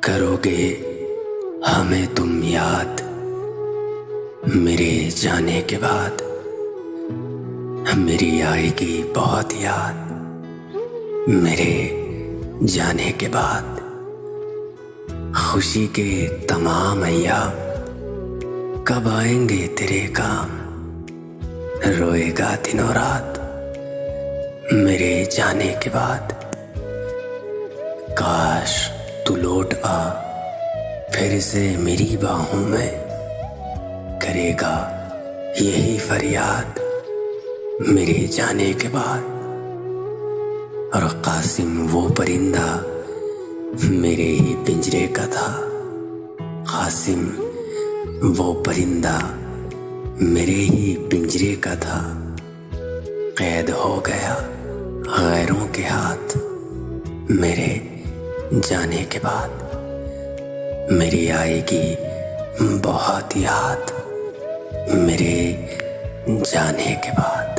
करोगे हमें तुम याद मेरे जाने के बाद। मेरी आएगी बहुत याद मेरे जाने के बाद। खुशी के तमाम अय्याम कब आएंगे तेरे काम। रोएगा दिनों रात मेरे जाने के बाद। काश तू लौट आ फिर से मेरी बाहों में। करेगा यही फरियाद मेरे जाने के बाद। और कासिम वो परिंदा मेरे ही पिंजरे का था। कासिम वो परिंदा मेरे ही पिंजरे का था। कैद हो गया गैरों के हाथ मेरे जाने के बाद। मेरी आएगी बहुत याद मेरे जाने के बाद।